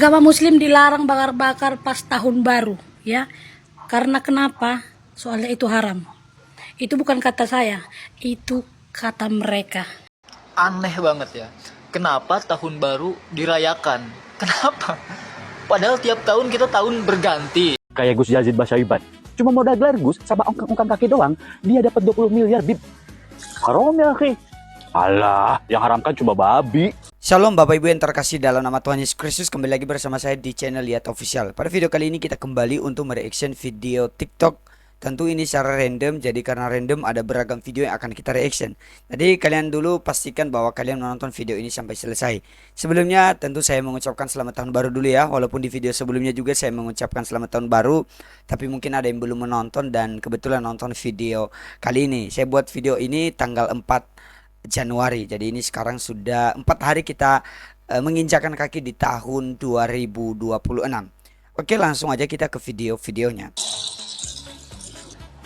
Agama Muslim dilarang bakar-bakar pas tahun baru, ya. Karena kenapa? Soalnya itu haram. Itu bukan kata saya, itu kata mereka. Aneh banget ya. Kenapa tahun baru dirayakan? Kenapa? Padahal tiap tahun kita tahun berganti. Kayak Gus Yazid Basyaiban. Cuma modal gelar Gus sama ongkang kaki doang, dia dapat 20 miliar, Bib. Haram ya, akhi. Alah, yang haramkan cuma babi. Shalom Bapak Ibu yang terkasih dalam nama Tuhan Yesus Kristus. Kembali lagi bersama saya di channel Lihat Official. Pada video kali ini kita kembali untuk mereaction video TikTok. Tentu ini secara random, jadi karena random ada beragam video yang akan kita reaction. Jadi kalian dulu pastikan bahwa kalian menonton video ini sampai selesai. Sebelumnya tentu saya mengucapkan selamat tahun baru dulu ya. Walaupun di video sebelumnya juga saya mengucapkan selamat tahun baru, tapi mungkin ada yang belum menonton dan kebetulan nonton video kali ini. Saya buat video ini tanggal 4 Januari. Jadi ini sekarang sudah 4 hari kita menginjakan kaki di tahun 2026. Oke, langsung aja kita ke videonya.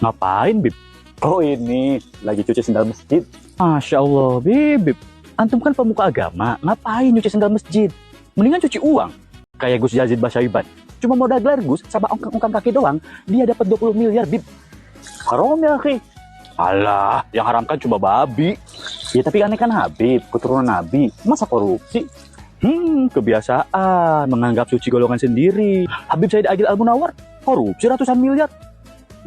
Ngapain, Bib? Oh ini, lagi cuci sendal masjid. Masya Allah, Bib. Antum kan pemuka agama, ngapain nyuci sendal masjid? Mendingan cuci uang. Kayak Gus Yazid Basyaiban. Cuma modal gelar Gus sama ongkang kaki doang, dia dapat 20 miliar, Bib. Haram ya, akhi. Alah, yang haramkan cuma babi. Ya tapi aneh kan Habib, keturunan Nabi. Masa korupsi? Kebiasaan menganggap suci golongan sendiri. Habib Said Agil Al-Munawar, korupsi ratusan miliar.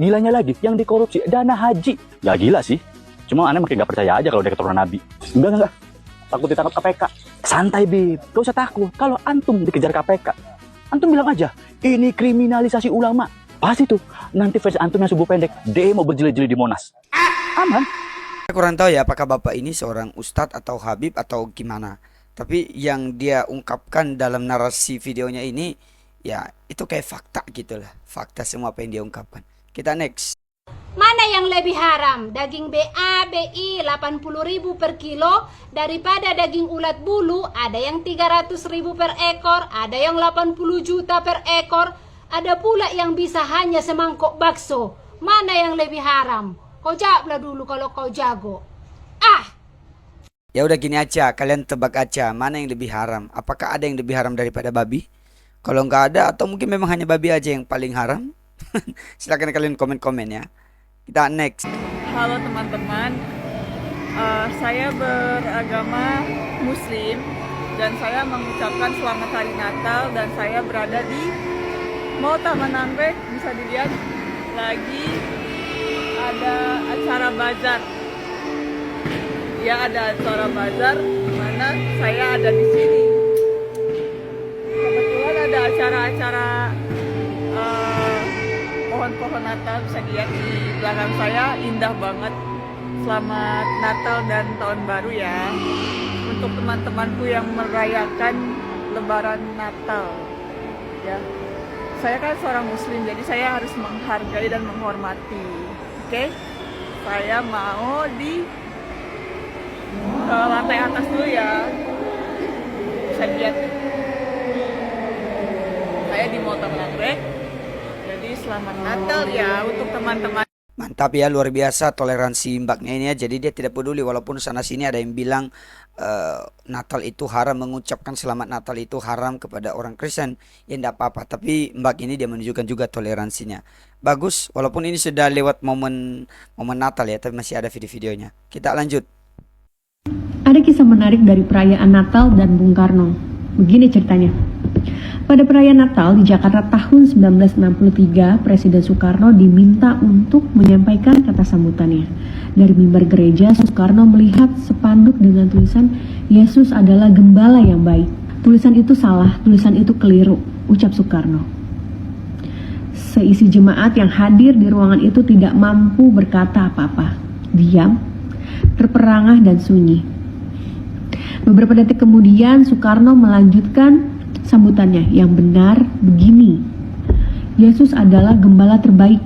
Gilanya lagi, yang dikorupsi dana haji. Ya gila sih. Cuma aneh makin gak percaya aja kalau dia keturunan Nabi. Enggak. Takut ditangkap KPK. Santai, Bib. Gak usah takut. Kalau antum dikejar KPK, antum bilang aja, ini kriminalisasi ulama. Pasti tuh, nanti fans antum yang subuh pendek, demo berjeli-jeli di Monas. Aman. Saya kurang tahu ya apakah bapak ini seorang ustadz atau habib atau gimana. Tapi yang dia ungkapkan dalam narasi videonya ini, ya itu kayak fakta gitu lah. Fakta semua apa yang dia ungkapkan. Kita next. Mana yang lebih haram? Daging BA, BI 80.000 per kilo daripada daging ulat bulu, ada yang 300.000 per ekor, ada yang 80 juta per ekor, ada pula yang bisa hanya semangkok bakso. Mana yang lebih haram? Kau jawablah dulu kalau kau jago. Ya udah gini aja, kalian tebak aja mana yang lebih haram. Apakah ada yang lebih haram daripada babi? Kalau nggak ada atau mungkin memang hanya babi aja yang paling haram? Silahkan kalian komen-komen ya. Kita next. Halo teman-teman, saya beragama Muslim dan saya mengucapkan selamat hari Natal dan saya berada di Mall Taman Anggrek. Bisa dilihat lagi ada acara bazar. Ya, ada acara bazar di mana saya ada di sini. Kebetulan ada acara-acara pohon-pohon Natal, bisa dilihat di belakang saya, indah banget. Selamat Natal dan Tahun Baru ya untuk teman-temanku yang merayakan Lebaran Natal ya. Saya kan seorang Muslim, jadi saya harus menghargai dan menghormati. Oke? Saya mau di lantai atas dulu ya. Bisa lihat. Saya di Mall Taman Anggrek. Jadi selamat Natal ya untuk teman-teman. Mantap ya, luar biasa toleransi mbaknya ini ya. Jadi dia tidak peduli walaupun sana sini ada yang bilang Natal itu haram, mengucapkan selamat Natal itu haram kepada orang Kristen. Ya enggak apa-apa, tapi mbak ini dia menunjukkan juga toleransinya. Bagus, walaupun ini sudah lewat momen Natal ya, tapi masih ada video-videonya. Kita lanjut. Ada kisah menarik dari perayaan Natal dan Bung Karno. Begini ceritanya. Pada perayaan Natal di Jakarta tahun 1963, Presiden Soekarno diminta untuk menyampaikan kata sambutannya. Dari mimbar gereja, Soekarno melihat spanduk dengan tulisan Yesus adalah gembala yang baik. Tulisan itu salah, tulisan itu keliru, ucap Soekarno. Seisi jemaat yang hadir di ruangan itu tidak mampu berkata apa-apa. Diam, terperangah dan sunyi. Beberapa detik kemudian, Soekarno melanjutkan sambutannya yang benar begini. Yesus adalah gembala terbaik.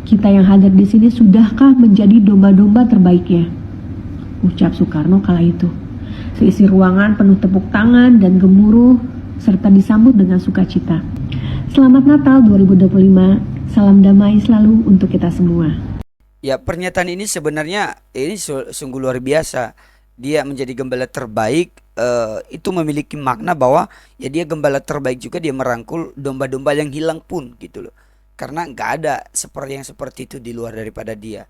Kita yang hadir di sini sudahkah menjadi domba-domba terbaiknya? Ucap Soekarno kala itu. Seisi ruangan penuh tepuk tangan dan gemuruh serta disambut dengan sukacita. Selamat Natal 2025. Salam damai selalu untuk kita semua. Ya, pernyataan ini sebenarnya ini sungguh luar biasa. Dia menjadi gembala terbaik itu memiliki makna bahwa ya dia gembala terbaik juga, dia merangkul domba-domba yang hilang pun gitu loh. Karena nggak ada yang seperti itu di luar daripada dia.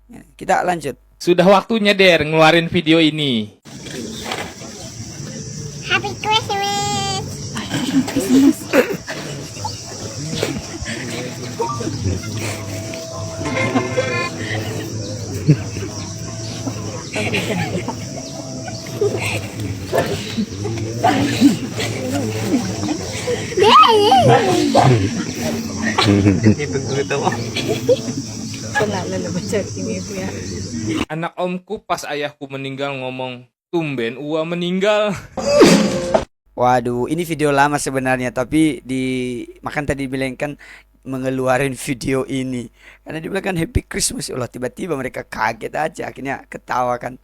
Ya, kita lanjut. Sudah waktunya Der ngeluarin video ini. Happy Christmas. Anak omku pas ayahku meninggal ngomong, tumben Ua meninggal. Waduh, ini video lama sebenarnya, tapi makan tadi bilang kan mengeluarin video ini karena dibilang kan Happy Christmas. Allah, tiba-tiba mereka kaget aja, akhirnya ketawa kan.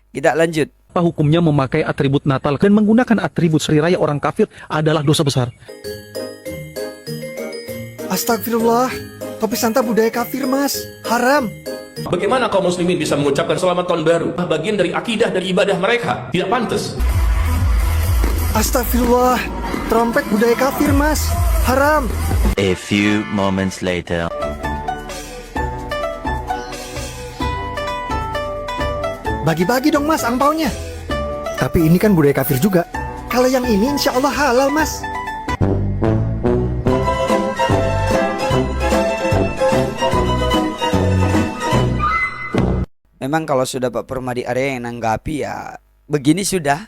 Kita lanjut. Apa hukumnya memakai atribut Natal dan menggunakan atribut Sri Raya orang kafir adalah dosa besar. Astagfirullah, topi Santa budaya kafir mas, haram. Bagaimana kaum muslimin bisa mengucapkan selamat tahun baru? Bagian dari akidah dan ibadah mereka, tidak pantas. Astagfirullah, trompet budaya kafir mas, haram. A few moments later. Bagi-bagi dong mas angpaunya. Tapi ini kan budaya kafir juga. Kalau yang ini insya Allah halal mas. Memang kalau sudah Pak Permadi area yang nanggapi ya begini sudah.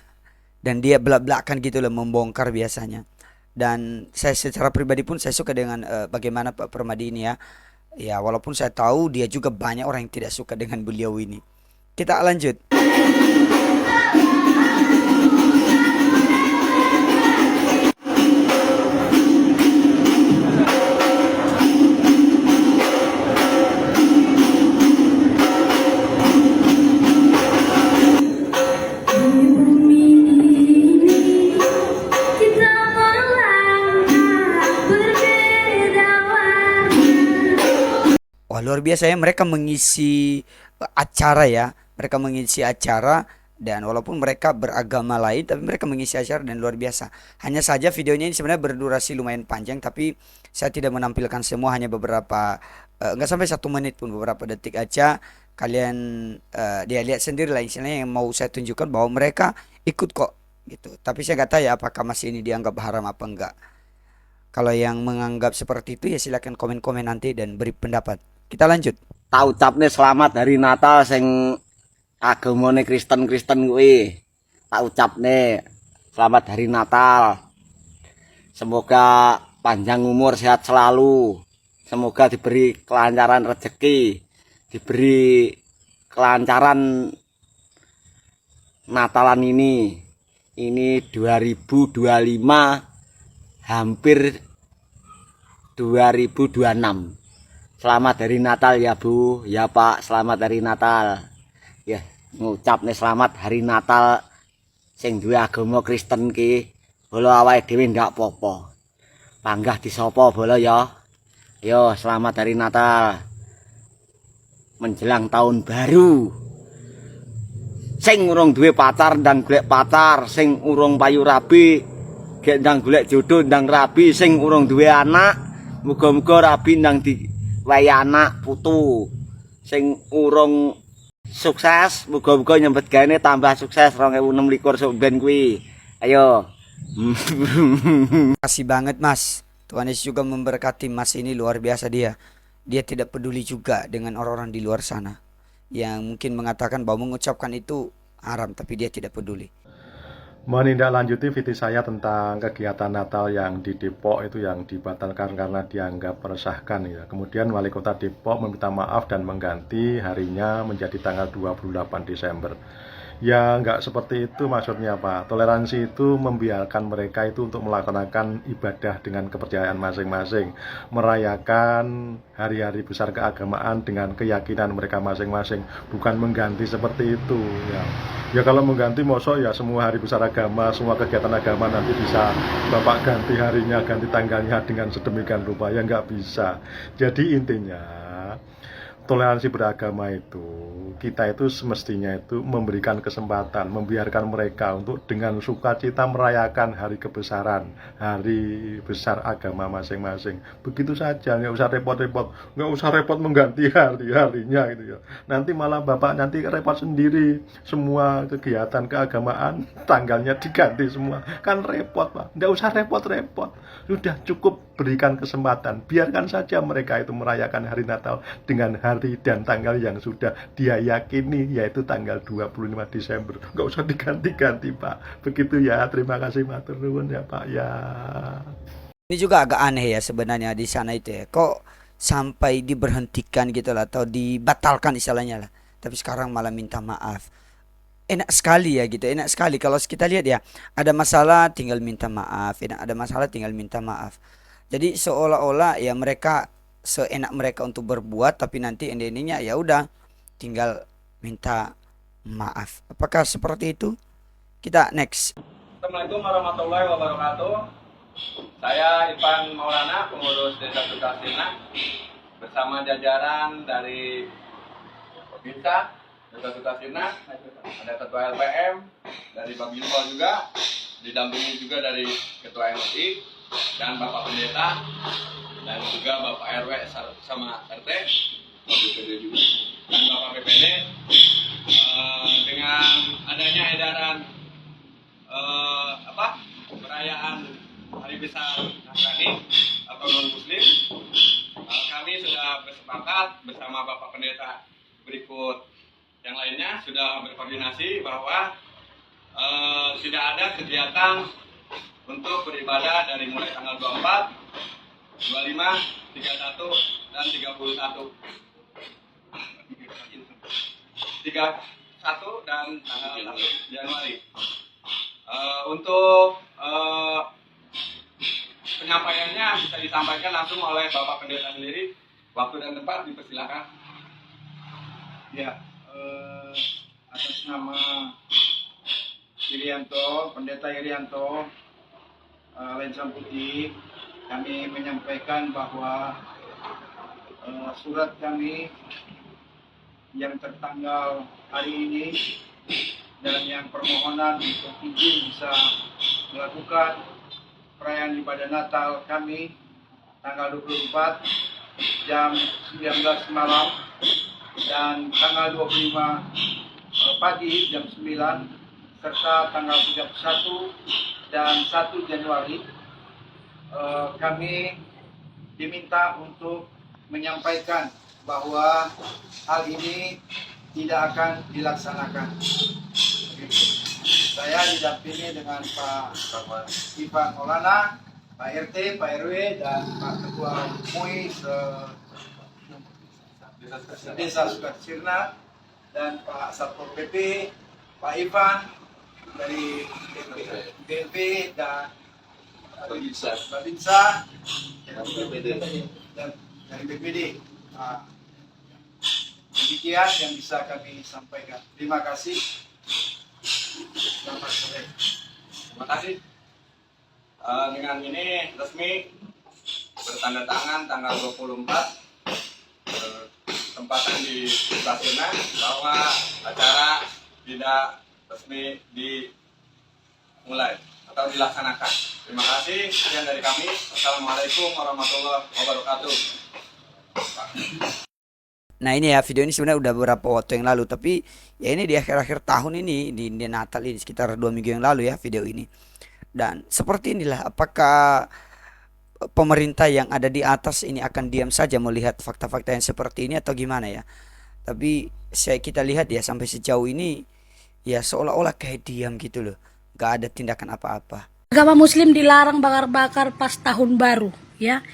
Dan dia belak-belakan gitu loh, membongkar biasanya. Dan saya secara pribadi pun saya suka dengan bagaimana Pak Permadi ini ya. Ya walaupun saya tahu dia juga banyak orang yang tidak suka dengan beliau ini. Kita lanjut. Wah, luar biasa ya, mereka mengisi acara ya. Mereka mengisi acara dan walaupun mereka beragama lain tapi mereka mengisi acara dan luar biasa. Hanya saja videonya ini sebenarnya berdurasi lumayan panjang tapi saya tidak menampilkan semua, hanya beberapa nggak sampai 1 menit pun, beberapa detik aja. Kalian dia lihat sendiri lah istilahnya, yang mau saya tunjukkan bahwa mereka ikut kok gitu. Tapi saya nggak tahu ya apakah masih ini dianggap haram apa enggak. Kalau yang menganggap seperti itu ya silakan komen-komen nanti dan beri pendapat. Kita lanjut. Tak ucapne selamat hari Natal sing agamane Kristen kuwi. Tak ucapne selamat hari Natal. Semoga panjang umur, sehat selalu. Semoga diberi kelancaran rezeki, diberi kelancaran Natalan ini. Ini 2025 hampir 2026. Selamat hari Natal ya Bu, ya Pak, selamat hari Natal. Ya, ngucap nih selamat hari Natal sing duwe agama Kristen ki. Bolo awake dhewe ndak apa-apa. Panggah disopo bolo ya. Yo, selamat hari Natal. Menjelang tahun baru. Sing urung duwe pacar ndang golek pacar, sing urung payu rabi gek ndang golek jodoh ndang rabi, sing urung duwe anak muga-muga rabi ndang wae anak putu, sing urung sukses muga-muga nyambet gaene tambah sukses 2026 sok ben kuwi. Ayo. Kasih banget Mas. Tuhan Yesus juga memberkati Mas ini, luar biasa dia. Dia tidak peduli juga dengan orang-orang di luar sana yang mungkin mengatakan bahwa mengucapkan itu haram, tapi dia tidak peduli. Menindaklanjuti video saya tentang kegiatan Natal yang di Depok itu yang dibatalkan karena dianggap meresahkan ya. Kemudian Wali Kota Depok meminta maaf dan mengganti harinya menjadi tanggal 28 Desember. Ya nggak seperti itu maksudnya Pak. Toleransi itu membiarkan mereka itu untuk melaksanakan ibadah dengan kepercayaan masing-masing, merayakan hari-hari besar keagamaan dengan keyakinan mereka masing-masing, bukan mengganti seperti itu ya. Ya kalau mengganti mosok ya semua hari besar agama, semua kegiatan agama nanti bisa Bapak ganti harinya, ganti tanggalnya dengan sedemikian rupa, ya nggak bisa. Jadi intinya toleransi beragama itu, kita itu semestinya itu memberikan kesempatan, membiarkan mereka untuk dengan sukacita merayakan hari kebesaran, hari besar agama masing-masing. Begitu saja, nggak usah repot-repot, nggak usah repot mengganti harinya gitu ya. Nanti malah Bapak nanti repot sendiri, semua kegiatan keagamaan tanggalnya diganti semua, kan repot Pak. Nggak usah repot-repot, sudah cukup berikan kesempatan, biarkan saja mereka itu merayakan hari Natal dengan hari dan tanggal yang sudah dia yakini, yaitu tanggal 25 Desember. Nggak usah diganti-ganti Pak. Begitu ya, terima kasih matur nuwun ya Pak ya. Ini juga agak aneh ya sebenarnya di sana itu ya. Kok sampai diberhentikan gitu lah atau dibatalkan istilahnya lah. Tapi sekarang malah minta maaf. Enak sekali ya gitu, enak sekali kalau kita lihat ya. Ada masalah tinggal minta maaf, ada masalah tinggal minta maaf. Jadi seolah-olah ya mereka seenak mereka untuk berbuat, tapi nanti endingnya ya udah tinggal minta maaf. Apakah seperti itu? Kita next. Assalamualaikum warahmatullahi wabarakatuh. Saya Ivan Maulana, pengurus Desa Sukasirna, bersama jajaran dari Binsa Desa Sukasirna, ada Ketua LPM dari Babinpol juga, didampingi juga dari Ketua MUI dan Bapak Pendeta dan juga Bapak RW sama RT, BPD juga dan Bapak PPD. Dengan adanya edaran perayaan Hari Besar Nasrani atau non Muslim, kami sudah bersepakat bersama Bapak Pendeta berikut yang lainnya sudah berkoordinasi bahwa tidak ada kegiatan untuk beribadah dari mulai tanggal 24, 25, 31, dan 31. 31 dan tanggal 1 Januari. Untuk penyampaiannya bisa disampaikan langsung oleh Bapak Pendeta sendiri. Waktu dan tempat dipersilakan. Ya, atas nama Irianto, Pendeta Irianto Lensam Putih, kami menyampaikan bahwa surat kami yang tertanggal hari ini dan yang permohonan untuk izin bisa melakukan perayaan ibadah Natal kami tanggal 24 jam 19 malam dan tanggal 25 pagi jam 9 serta tanggal 31 dan 1 Januari kami diminta untuk menyampaikan bahwa hal ini tidak akan dilaksanakan. Saya didampingi dengan Pak Ivan Maulana, Pak RT, Pak RW, dan Pak Ketua MUI Desa Sukasirna, dan Pak Satpol PP, Pak Ivan dari BNP dan Babinsa dan dari BPD. Demikian yang bisa kami sampaikan. Terima kasih. Selamat sore. Terima kasih. Dengan ini resmi bertanda tangan tanggal 24 tempatan di stasiunan bahwa acara tidak resmi dimulai atau dilaksanakan. Terima kasih. Sekian dari kami. Assalamualaikum warahmatullahi wabarakatuh. Nah ini ya, video ini sebenarnya udah beberapa waktu yang lalu, tapi ya ini di akhir-akhir tahun ini, di Natal ini sekitar 2 minggu yang lalu ya video ini. Dan seperti inilah, apakah pemerintah yang ada di atas ini akan diam saja melihat fakta-fakta yang seperti ini atau gimana ya? Tapi kita lihat ya sampai sejauh ini ya seolah-olah kayak diam gitu loh, gak ada tindakan apa-apa. Agama Muslim dilarang bakar-bakar pas tahun baru ya.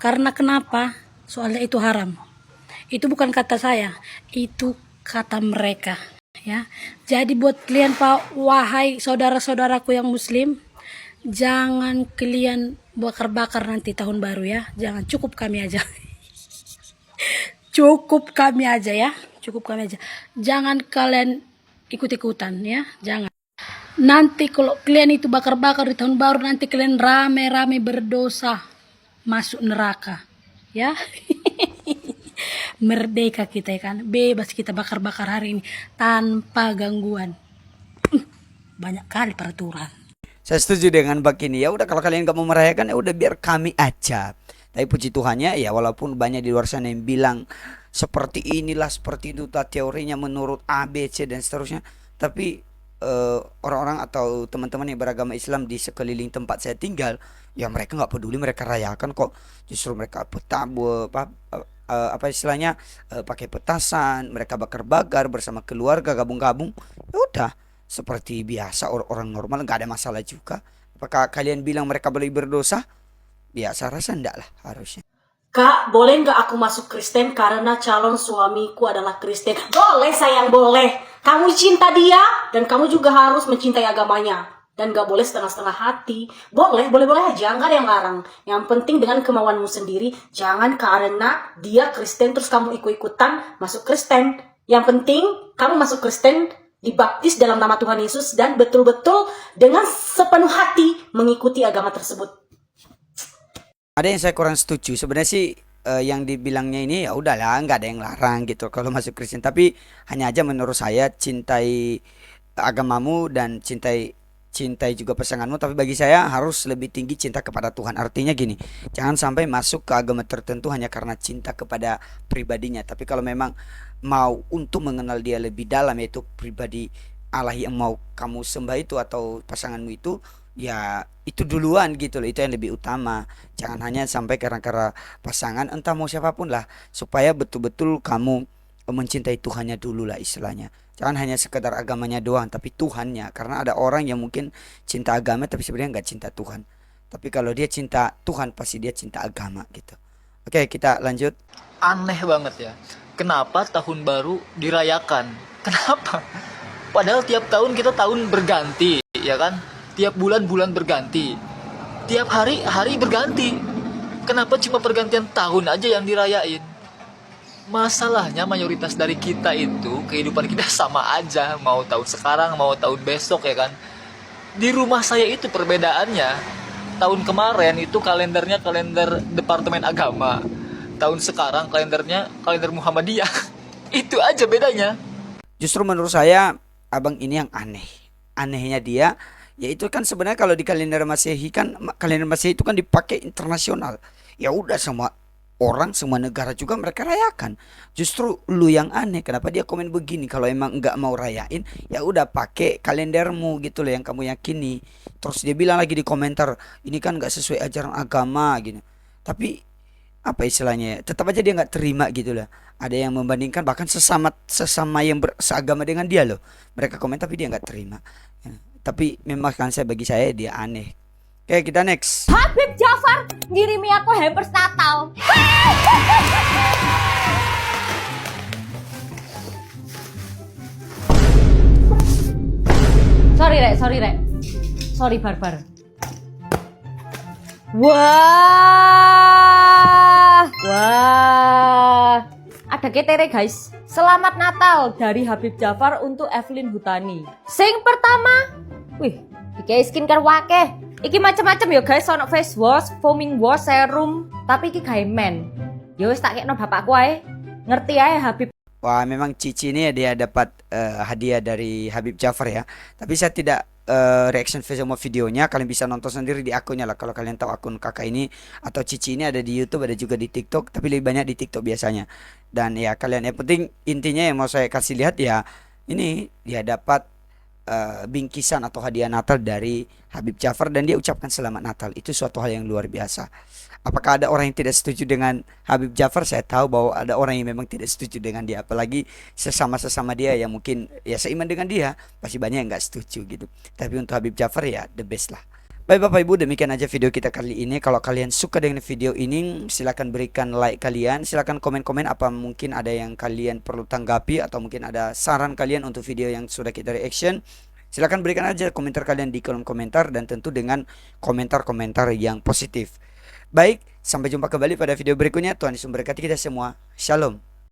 Karena kenapa? Soalnya itu haram. Itu bukan kata saya, itu kata mereka ya. Jadi buat kalian Pak, wahai saudara-saudaraku yang Muslim, jangan kalian bakar-bakar nanti tahun baru ya. Jangan, cukup kami aja. Cukup kami aja ya. Cukup kami aja. Jangan kalian ikut-ikutan ya. Jangan. Nanti kalau kalian itu bakar-bakar di tahun baru, nanti kalian rame-rame berdosa masuk neraka ya. merdeka kita ya kan, bebas kita bakar-bakar hari ini tanpa gangguan. Banyak kali peraturan. Saya setuju dengan Bak ini. Ya udah, kalau kalian nggak mau merayakan ya udah biar kami aja. Tapi puji Tuhannya ya, walaupun banyak di luar sana yang bilang seperti inilah, seperti itu teorinya menurut A, B, C dan seterusnya. Tapi orang-orang atau teman-teman yang beragama Islam di sekeliling tempat saya tinggal, ya mereka nggak peduli, mereka rayakan kok. Justru mereka apa istilahnya, pakai petasan, mereka bakar-bakar bersama keluarga, gabung-gabung. Ya udah, seperti biasa orang normal, nggak ada masalah juga. Apakah kalian bilang mereka boleh berdosa? Ya saya rasa enggak lah harusnya. Kak, boleh nggak aku masuk Kristen karena calon suamiku adalah Kristen? Boleh sayang, boleh. Kamu cinta dia dan kamu juga harus mencintai agamanya. Dan nggak boleh setengah-setengah hati. Boleh aja, nggak ada yang larang. Yang penting dengan kemauanmu sendiri. Jangan karena dia Kristen terus kamu ikut-ikutan masuk Kristen. Yang penting kamu masuk Kristen, dibaptis dalam nama Tuhan Yesus dan betul-betul dengan sepenuh hati mengikuti agama tersebut. Ada yang saya kurang setuju sebenarnya sih, yang dibilangnya ini ya udahlah, nggak ada yang larang gitu kalau masuk Kristen. Tapi hanya aja menurut saya, cintai agamamu dan cintai juga pasanganmu. Tapi bagi saya harus lebih tinggi cinta kepada Tuhan. Artinya gini, jangan sampai masuk ke agama tertentu hanya karena cinta kepada pribadinya. Tapi kalau memang mau untuk mengenal dia lebih dalam, yaitu pribadi Allah yang mau kamu sembah itu atau pasanganmu itu, ya itu duluan gitu loh. Itu yang lebih utama. Jangan hanya sampai karena pasangan, entah mau siapapun lah, supaya betul-betul kamu mencintai Tuhannya dulu lah istilahnya. Jangan hanya sekedar agamanya doang, tapi Tuhannya. Karena ada orang yang mungkin cinta agama tapi sebenarnya nggak cinta Tuhan. Tapi kalau dia cinta Tuhan, pasti dia cinta agama gitu. Oke, kita lanjut. Aneh banget ya, kenapa tahun baru dirayakan? Kenapa? Padahal tiap tahun kita tahun berganti, ya kan? Tiap bulan berganti, tiap hari berganti. Kenapa cuma pergantian tahun aja yang dirayain? Masalahnya mayoritas dari kita itu kehidupan kita sama aja, mau tahun sekarang mau tahun besok ya kan. Di rumah saya itu perbedaannya, tahun kemarin itu kalendernya kalender Departemen Agama, tahun sekarang kalendernya kalender Muhammadiyah. Itu aja bedanya. Justru menurut saya abang ini yang anehnya dia, yaitu kan sebenarnya kalau di kalender Masehi kan, kalender Masehi itu kan dipakai internasional. Ya udah, semua orang, semua negara juga mereka rayakan. Justru lu yang aneh, kenapa dia komen begini? Kalau emang nggak mau rayain, ya udah pakai kalendermu gitu loh yang kamu yakini. Terus dia bilang lagi di komentar, ini kan nggak sesuai ajaran agama gitu. Tapi apa istilahnya, tetap aja dia nggak terima gitu lah. Ada yang membandingkan, bahkan sesama yang seagama dengan dia loh, mereka komen tapi dia nggak terima. Tapi memang kan bagi saya dia aneh. Oke, kita next. Habib Jafar ngirimi aku hampers Natal. Sorry rek. Sorry barbar. Wah. Ada ketere guys. Selamat Natal dari Habib Jafar untuk Evelyn Hutani. Sing pertama, wih, iki skincare wakeh. Iki macam-macam ya guys, ono face wash, foaming wash, serum, tapi iki gawe men. Ya wis tak kekno bapakku ae. Ngerti ae Habib. Wah, memang Cici ini dia dapat hadiah dari Habib Jafar ya. Tapi saya tidak reaction semua videonya. Kalian bisa nonton sendiri di akunnya lah. Kalau kalian tahu akun kakak ini atau Cici ini ada di YouTube, ada juga di TikTok. Tapi lebih banyak di TikTok biasanya. Dan ya kalian, yang penting intinya yang mau saya kasih lihat ya, ini dia dapat bingkisan atau hadiah Natal dari Habib Jafar dan dia ucapkan selamat Natal. Itu suatu hal yang luar biasa. Apakah ada orang yang tidak setuju dengan Habib Jafar? Saya tahu bahwa ada orang yang memang tidak setuju dengan dia, apalagi sesama dia yang mungkin ya seiman dengan dia, pasti banyak yang nggak setuju gitu. Tapi untuk Habib Jafar ya the best lah. Baik Bapak Ibu, demikian aja video kita kali ini. Kalau kalian suka dengan video ini, silahkan berikan like kalian, silahkan komen-komen apa mungkin ada yang kalian perlu tanggapi atau mungkin ada saran kalian untuk video yang sudah kita reaction. Silahkan berikan aja komentar kalian di kolom komentar dan tentu dengan komentar-komentar yang positif. Baik, sampai jumpa kembali pada video berikutnya. Tuhan Yesus memberkati kita semua. Shalom.